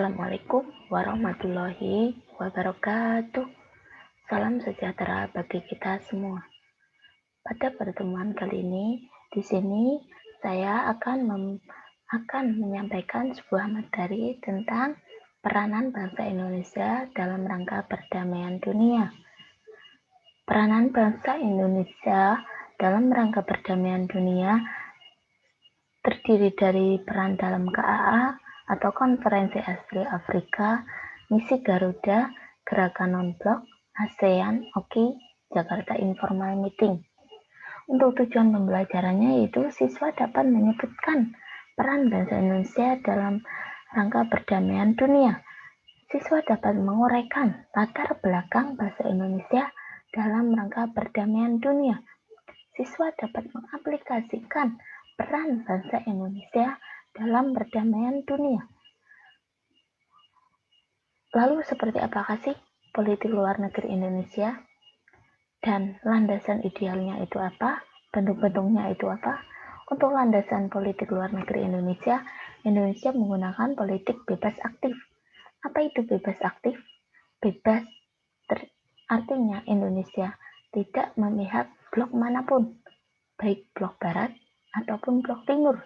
Assalamualaikum warahmatullahi wabarakatuh. Salam sejahtera bagi kita semua. Pada pertemuan kali ini, di sini saya akan menyampaikan sebuah materi tentang peranan bangsa Indonesia dalam rangka perdamaian dunia. Peranan bangsa Indonesia dalam rangka perdamaian dunia terdiri dari peran dalam KAA atau Konferensi Asli Afrika, Misi Garuda, Gerakan Non-Blok, ASEAN, OKI, Jakarta Informal Meeting. Untuk tujuan pembelajarannya yaitu siswa dapat menyebutkan peran bangsa Indonesia dalam rangka perdamaian dunia. Siswa dapat menguraikan latar belakang bahasa Indonesia dalam rangka perdamaian dunia. Siswa dapat mengaplikasikan peran bangsa Indonesia dalam perdamaian dunia. Lalu seperti apakah sih politik luar negeri Indonesia? Dan landasan idealnya itu apa? Bentuk-bentuknya itu apa? Untuk landasan politik luar negeri Indonesia, Indonesia menggunakan politik bebas aktif. Apa itu bebas aktif? Bebas artinya Indonesia tidak memihak blok manapun, baik blok barat ataupun blok timur.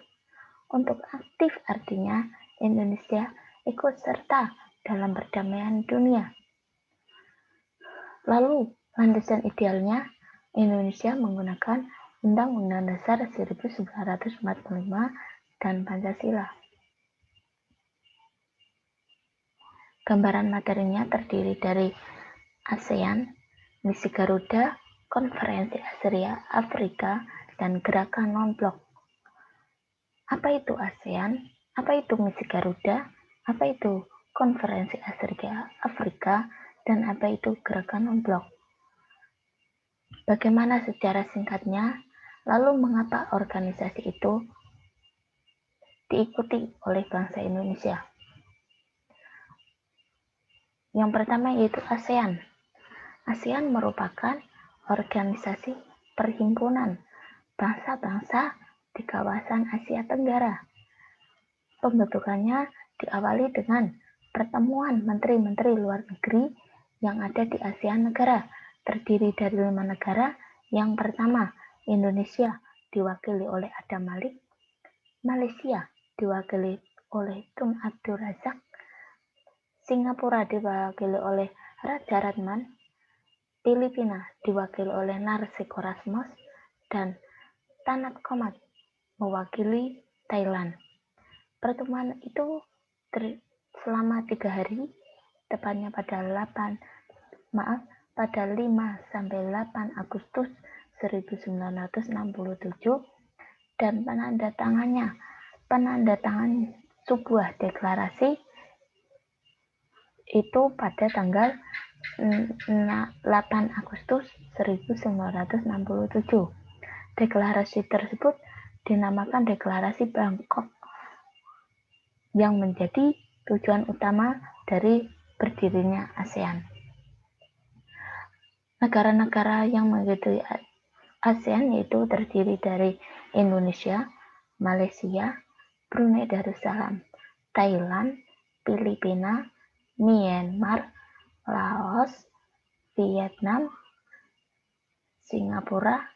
Untuk aktif artinya Indonesia ikut serta dalam perdamaian dunia. Lalu, landasan idealnya Indonesia menggunakan Undang-Undang Dasar 1945 dan Pancasila. Gambaran materinya terdiri dari ASEAN, Misi Garuda, Konferensi Asli Afrika, dan Gerakan Non-Blok. Apa itu ASEAN? Apa itu Misi Garuda? Apa itu Konferensi Asli Afrika? Dan apa itu Gerakan Non-Blok? Bagaimana secara singkatnya? Lalu mengapa organisasi itu diikuti oleh bangsa Indonesia? Yang pertama yaitu ASEAN. ASEAN merupakan organisasi perhimpunan bangsa-bangsa di kawasan Asia Tenggara. Pembentukannya diawali dengan pertemuan menteri-menteri luar negeri yang ada di ASEAN negara, terdiri dari 5 negara. Yang pertama, Indonesia diwakili oleh Adam Malik, Malaysia diwakili oleh Tun Abdul Razak, Singapura diwakili oleh Raja Ratman, Filipina diwakili oleh Narsiko Rasmus, dan Tanat Komat mewakili Thailand. Pertemuan itu selama 3 hari, tepatnya pada 5 sampai 8 Agustus 1967, dan penandatangan sebuah deklarasi itu pada tanggal 8 Agustus 1967. Deklarasi tersebut dinamakan Deklarasi Bangkok yang menjadi tujuan utama dari berdirinya ASEAN. Negara-negara yang mengikuti ASEAN yaitu terdiri dari Indonesia, Malaysia, Brunei Darussalam, Thailand, Filipina, Myanmar, Laos, Vietnam, Singapura.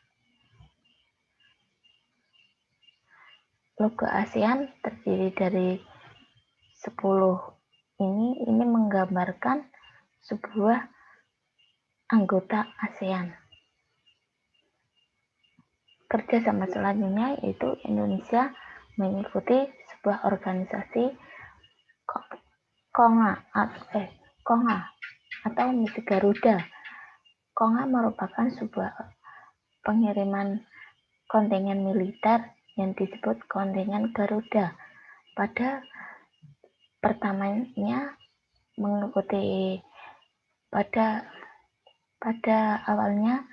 Logo ASEAN terdiri dari 10 ini menggambarkan sebuah anggota ASEAN. Kerjasama selanjutnya yaitu Indonesia mengikuti sebuah organisasi KONGA atau Misi Garuda. KONGA merupakan sebuah pengiriman kontingen militer yang disebut kontingen Garuda. Pada pertamanya mengikuti pada awalnya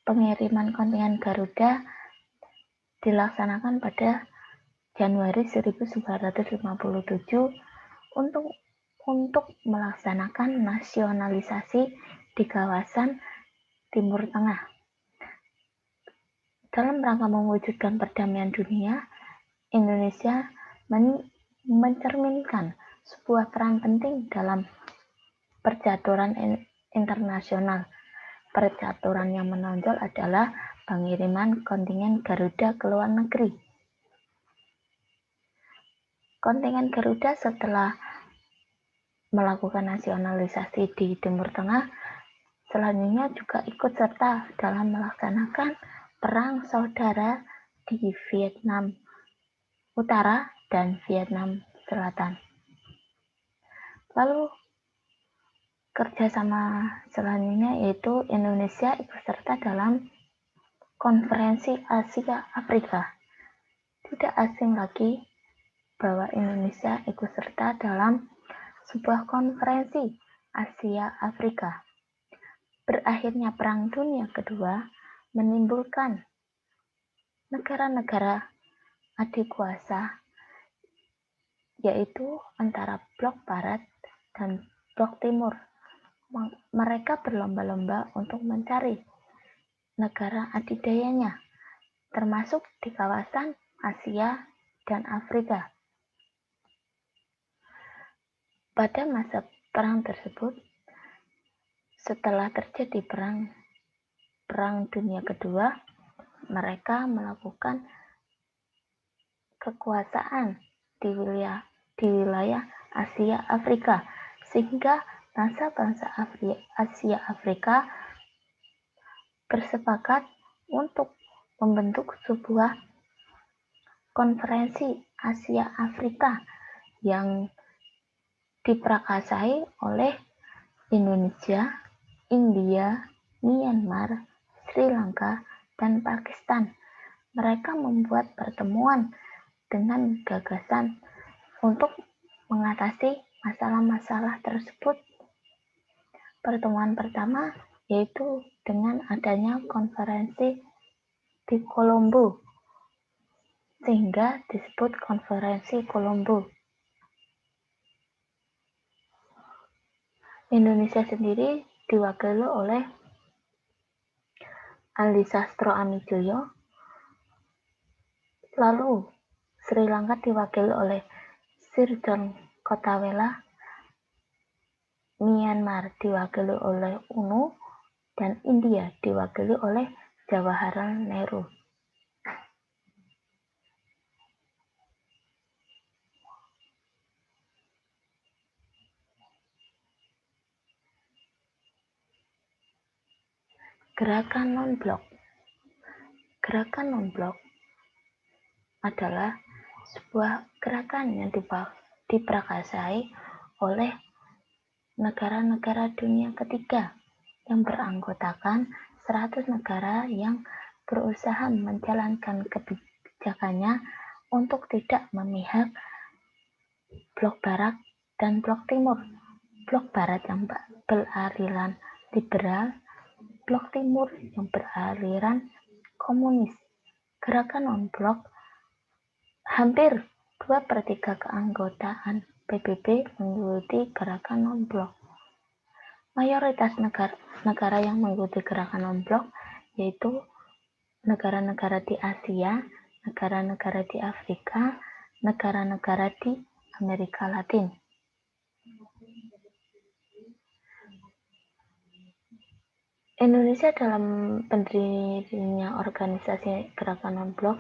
pengiriman kontingen Garuda dilaksanakan pada Januari 1957 untuk melaksanakan nasionalisasi di kawasan Timur Tengah. Dalam rangka mewujudkan perdamaian dunia, Indonesia mencerminkan sebuah peran penting dalam percaturan internasional. Percaturan yang menonjol adalah pengiriman kontingen Garuda ke luar negeri. Kontingen Garuda setelah melakukan nasionalisasi di Timur Tengah, selanjutnya juga ikut serta dalam melaksanakan perang saudara di Vietnam Utara dan Vietnam Selatan. Lalu kerjasama selanjutnya yaitu Indonesia ikut serta dalam Konferensi Asia Afrika. Tidak asing lagi bahwa Indonesia ikut serta dalam sebuah konferensi Asia Afrika. Berakhirnya Perang Dunia Kedua menimbulkan negara-negara adik kuasa, yaitu antara blok Barat dan blok Timur. Mereka berlomba-lomba untuk mencari negara adidayanya, termasuk di kawasan Asia dan Afrika. Pada masa perang tersebut, setelah terjadi Perang Dunia Kedua, mereka melakukan kekuasaan di wilayah Asia Afrika, sehingga bangsa-bangsa Asia Afrika bersepakat untuk membentuk sebuah konferensi Asia Afrika yang diprakarsai oleh Indonesia, India, Myanmar, Sri Lanka, dan Pakistan. Mereka membuat pertemuan dengan gagasan untuk mengatasi masalah-masalah tersebut. Pertemuan pertama yaitu dengan adanya konferensi di Kolombo, sehingga disebut konferensi Kolombo. Indonesia sendiri diwakili oleh Andi Sastro Amijoyo, lalu Sri Lanka diwakili oleh Sir John Kotawala, Myanmar diwakili oleh UNU, dan India diwakili oleh Jawaharlal Nehru. Gerakan non-blok. Gerakan non-blok adalah sebuah gerakan yang diprakarsai oleh negara-negara dunia ketiga yang beranggotakan 100 negara yang berusaha menjalankan kebijakannya untuk tidak memihak blok Barat dan blok Timur. Blok Barat yang beraliran liberal, blok Timur yang beraliran komunis. Gerakan non-blok hampir 2/3 keanggotaan PBB mengikuti gerakan non-blok. Mayoritas negara yang mengikuti gerakan non-blok yaitu negara-negara di Asia, negara-negara di Afrika, negara-negara di Amerika Latin. Indonesia dalam pendirinya organisasi gerakan non-blok.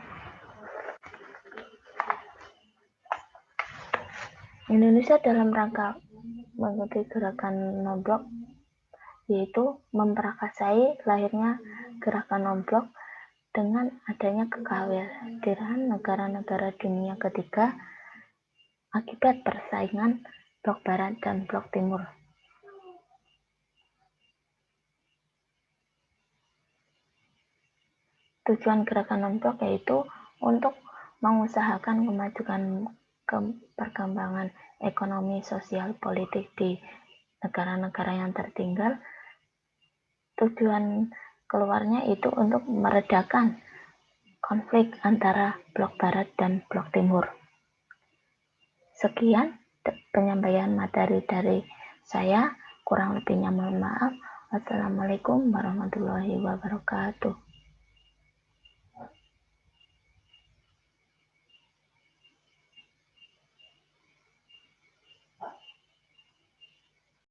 Indonesia dalam rangka mengikuti gerakan non-blok yaitu memprakarsai lahirnya gerakan non-blok dengan adanya kekhawatiran negara-negara dunia ketiga akibat persaingan blok Barat dan blok Timur. Tujuan gerakan non-blok yaitu untuk mengusahakan kemajuan perkembangan ekonomi, sosial, politik di negara-negara yang tertinggal. Tujuan keluarnya itu untuk meredakan konflik antara blok Barat dan blok Timur. Sekian penyampaian materi dari saya, kurang lebihnya mohon maaf. Wassalamualaikum warahmatullahi wabarakatuh.